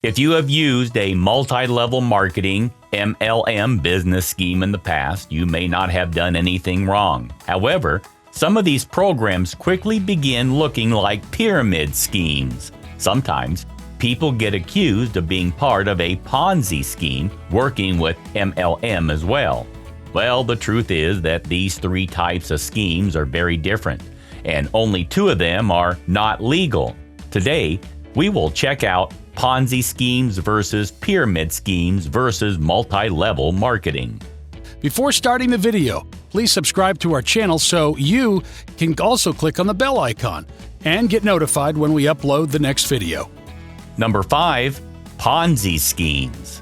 If you have used a multi-level marketing MLM business scheme in the past, you may not have done anything wrong. However, some of these programs quickly begin looking like pyramid schemes. Sometimes, people get accused of being part of a Ponzi scheme working with MLM as well. Well, the truth is that these three types of schemes are very different, and only two of them are not legal. Today, we will check out Ponzi schemes versus pyramid schemes versus multi-level marketing. Before starting the video, please subscribe to our channel so you can also click on the bell icon and get notified when we upload the next video. Number 5. Ponzi schemes.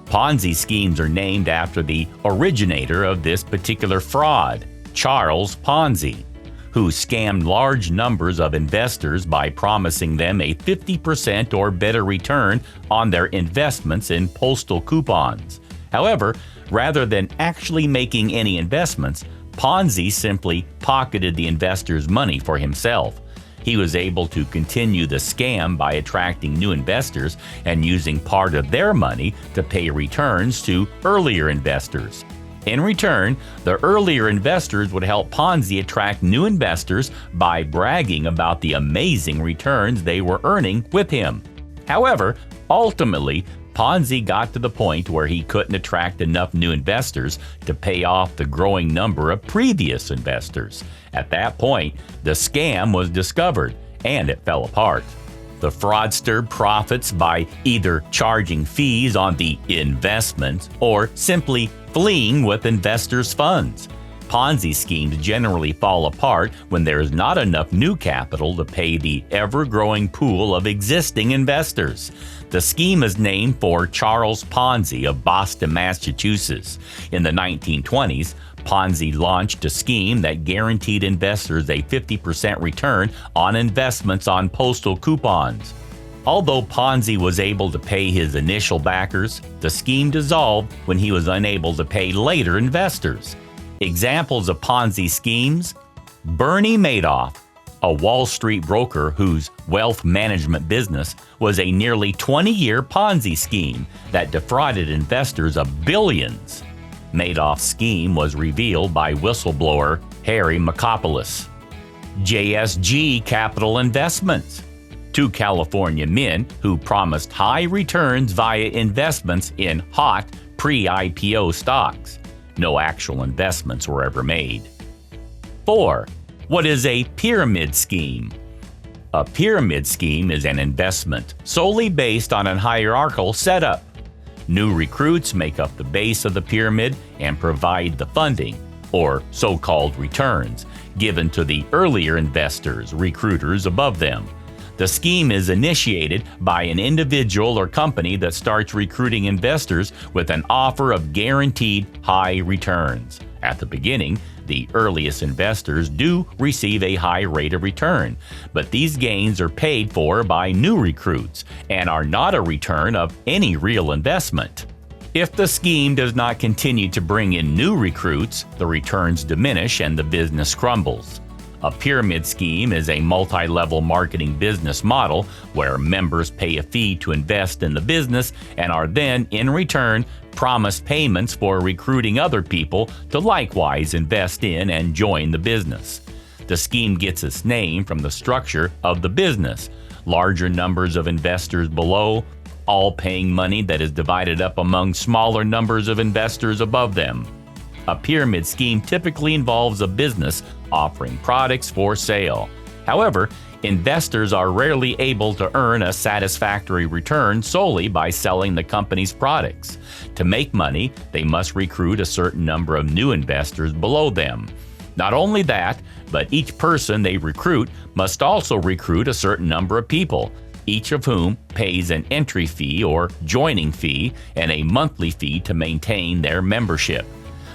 Ponzi schemes are named after the originator of this particular fraud, Charles Ponzi, who scammed large numbers of investors by promising them a 50% or better return on their investments in postal coupons. However, rather than actually making any investments, Ponzi simply pocketed the investors' money for himself. He was able to continue the scam by attracting new investors and using part of their money to pay returns to earlier investors. In return, the earlier investors would help Ponzi attract new investors by bragging about the amazing returns they were earning with him. However, ultimately, Ponzi got to the point where he couldn't attract enough new investors to pay off the growing number of previous investors. At that point, the scam was discovered, and it fell apart. The fraudster profits by either charging fees on the investment or simply fleeing with investors' funds. Ponzi schemes generally fall apart when there is not enough new capital to pay the ever-growing pool of existing investors. The scheme is named for Charles Ponzi of Boston, Massachusetts. In the 1920s, Ponzi launched a scheme that guaranteed investors a 50% return on investments on postal coupons. Although Ponzi was able to pay his initial backers, the scheme dissolved when he was unable to pay later investors. Examples of Ponzi schemes: Bernie Madoff, a Wall Street broker whose wealth management business was a nearly 20-year Ponzi scheme that defrauded investors of billions. Madoff's scheme was revealed by whistleblower Harry Makopoulos. JSG Capital Investments, two California men who promised high returns via investments in hot pre-IPO stocks. No actual investments were ever made. 4. What is a pyramid scheme? A pyramid scheme is an investment solely based on a hierarchical setup. New recruits make up the base of the pyramid and provide the funding, or so-called returns, given to the earlier investors, recruiters above them. The scheme is initiated by an individual or company that starts recruiting investors with an offer of guaranteed high returns. At the beginning, the earliest investors do receive a high rate of return, but these gains are paid for by new recruits and are not a return of any real investment. If the scheme does not continue to bring in new recruits, the returns diminish and the business crumbles. A pyramid scheme is a multi-level marketing business model where members pay a fee to invest in the business and are then, in return, promised payments for recruiting other people to likewise invest in and join the business. The scheme gets its name from the structure of the business: larger numbers of investors below, all paying money that is divided up among smaller numbers of investors above them. A pyramid scheme typically involves a business offering products for sale. However, investors are rarely able to earn a satisfactory return solely by selling the company's products. To make money, they must recruit a certain number of new investors below them. Not only that, but each person they recruit must also recruit a certain number of people, each of whom pays an entry fee or joining fee and a monthly fee to maintain their membership.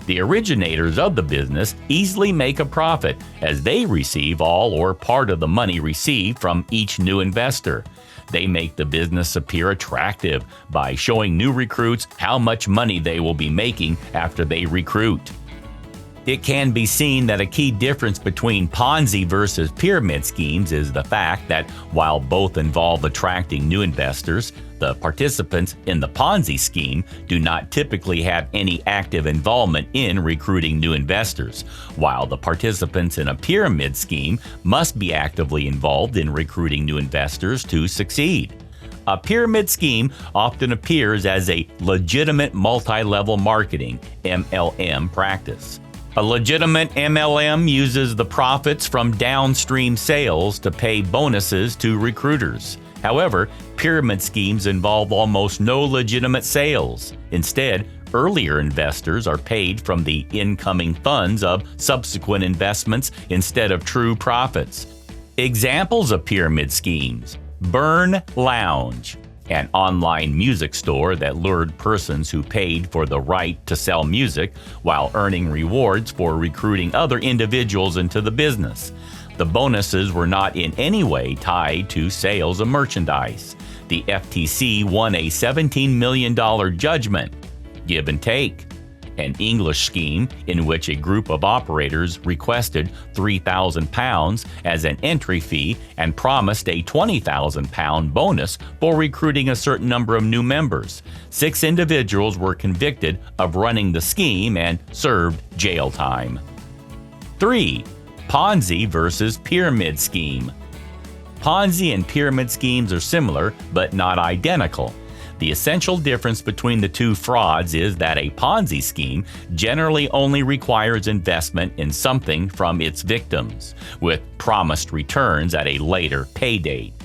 The originators of the business easily make a profit as they receive all or part of the money received from each new investor. They make the business appear attractive by showing new recruits how much money they will be making after they recruit. It can be seen that a key difference between Ponzi versus pyramid schemes is the fact that while both involve attracting new investors, the participants in the Ponzi scheme do not typically have any active involvement in recruiting new investors, while the participants in a pyramid scheme must be actively involved in recruiting new investors to succeed. A pyramid scheme often appears as a legitimate multi-level marketing (MLM) practice. A legitimate MLM uses the profits from downstream sales to pay bonuses to recruiters. However, pyramid schemes involve almost no legitimate sales. Instead, earlier investors are paid from the incoming funds of subsequent investments instead of true profits. Examples of pyramid schemes: Burn Lounge, an online music store that lured persons who paid for the right to sell music while earning rewards for recruiting other individuals into the business. The bonuses were not in any way tied to sales of merchandise. The FTC won a $17 million judgment. Give and take. An English scheme in which a group of operators requested £3,000 as an entry fee and promised a £20,000 bonus for recruiting a certain number of new members. 6 individuals were convicted of running the scheme and served jail time. 3. Ponzi versus pyramid scheme. Ponzi and pyramid schemes are similar but not identical. The essential difference between the two frauds is that a Ponzi scheme generally only requires investment in something from its victims, with promised returns at a later pay date.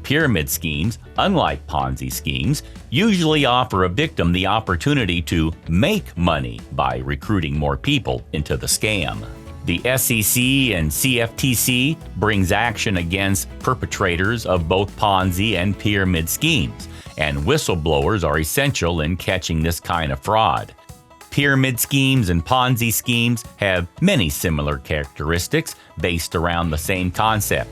Pyramid schemes, unlike Ponzi schemes, usually offer a victim the opportunity to make money by recruiting more people into the scam. The SEC and CFTC brings action against perpetrators of both Ponzi and pyramid schemes, and whistleblowers are essential in catching this kind of fraud. Pyramid schemes and Ponzi schemes have many similar characteristics based around the same concept.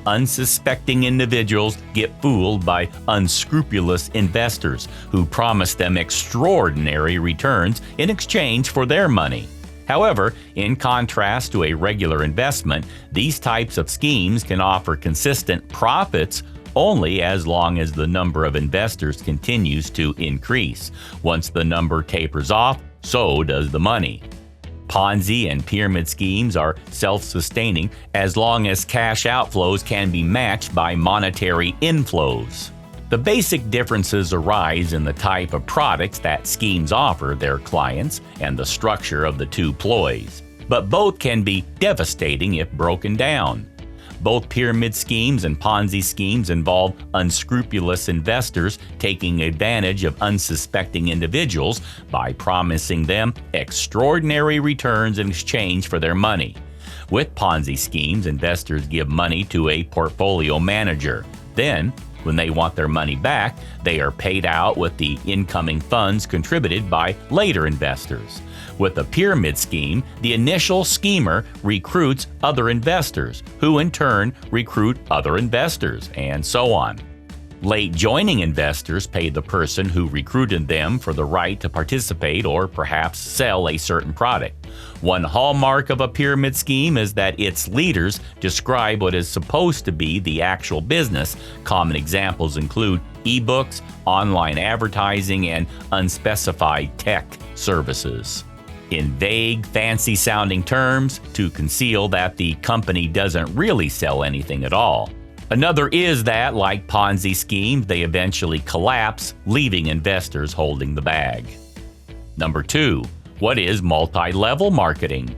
Unsuspecting individuals get fooled by unscrupulous investors who promise them extraordinary returns in exchange for their money. However, in contrast to a regular investment, these types of schemes can offer consistent profits only as long as the number of investors continues to increase. Once the number tapers off, so does the money. Ponzi and pyramid schemes are self-sustaining as long as cash outflows can be matched by monetary inflows. The basic differences arise in the type of products that schemes offer their clients and the structure of the two ploys, but both can be devastating if broken down. Both pyramid schemes and Ponzi schemes involve unscrupulous investors taking advantage of unsuspecting individuals by promising them extraordinary returns in exchange for their money. With Ponzi schemes, investors give money to a portfolio manager. Then, when they want their money back, they are paid out with the incoming funds contributed by later investors. With a pyramid scheme, the initial schemer recruits other investors, who in turn recruit other investors, and so on. Late joining investors pay the person who recruited them for the right to participate or perhaps sell a certain product. One hallmark of a pyramid scheme is that its leaders describe what is supposed to be the actual business. Common examples include ebooks, online advertising, and unspecified tech services. In vague, fancy-sounding terms, to conceal that the company doesn't really sell anything at all. Another is that, like Ponzi schemes, they eventually collapse, leaving investors holding the bag. Number 2. What is multi-level marketing?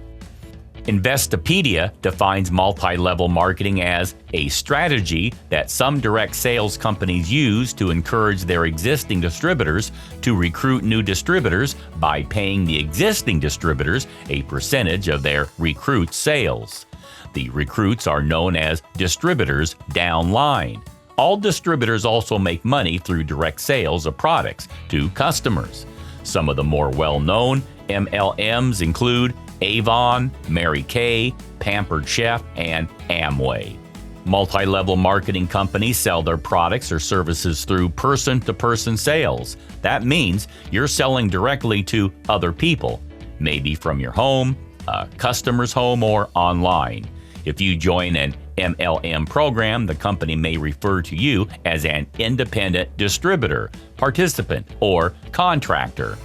Investopedia defines multi-level marketing as a strategy that some direct sales companies use to encourage their existing distributors to recruit new distributors by paying the existing distributors a percentage of their recruits' sales. The recruits are known as distributors downline. All distributors also make money through direct sales of products to customers. Some of the more well-known MLMs include Avon, Mary Kay, Pampered Chef, and Amway. Multi-level marketing companies sell their products or services through person-to-person sales. That means you're selling directly to other people, maybe from your home, a customer's home or online. If you join an MLM program, the company may refer to you as an independent distributor, participant, or contractor.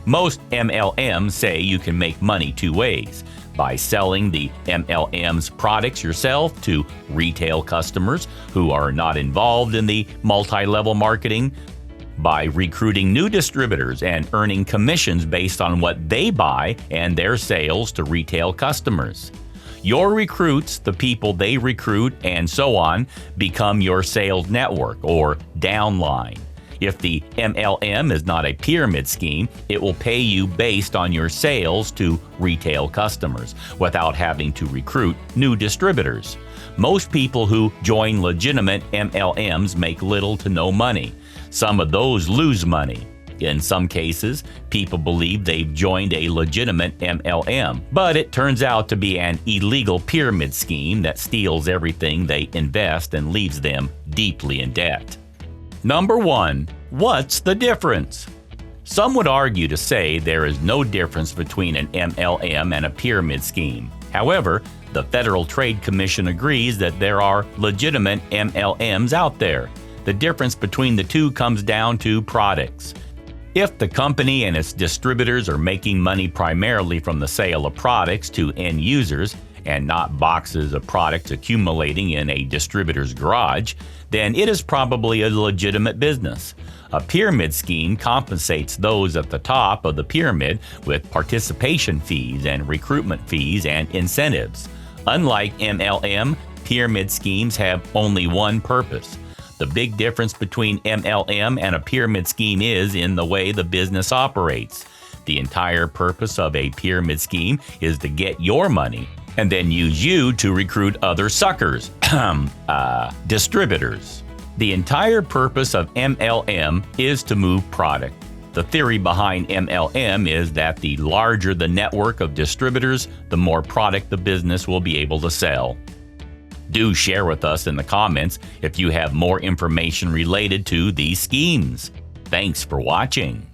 Most MLMs say you can make money two ways: by selling the MLM's products yourself to retail customers who are not involved in the multi-level marketing, by recruiting new distributors and earning commissions based on what they buy and their sales to retail customers. Your recruits, the people they recruit, and so on, become your sales network or downline. If the MLM is not a pyramid scheme, it will pay you based on your sales to retail customers without having to recruit new distributors. Most people who join legitimate MLMs make little to no money. Some of those lose money. In some cases, people believe they've joined a legitimate MLM, but it turns out to be an illegal pyramid scheme that steals everything they invest and leaves them deeply in debt. Number 1. What's the difference? Some would argue to say there is no difference between an MLM and a pyramid scheme. However, the Federal Trade Commission agrees that there are legitimate MLMs out there. The difference between the two comes down to products. If the company and its distributors are making money primarily from the sale of products to end users, and not boxes of products accumulating in a distributor's garage, then it is probably a legitimate business. A pyramid scheme compensates those at the top of the pyramid with participation fees and recruitment fees and incentives. Unlike MLM, pyramid schemes have only one purpose. The big difference between MLM and a pyramid scheme is in the way the business operates. The entire purpose of a pyramid scheme is to get your money and then use you to recruit other suckers, distributors. The entire purpose of MLM is to move product. The theory behind MLM is that the larger the network of distributors, the more product the business will be able to sell. Do share with us in the comments if you have more information related to these schemes. Thanks for watching.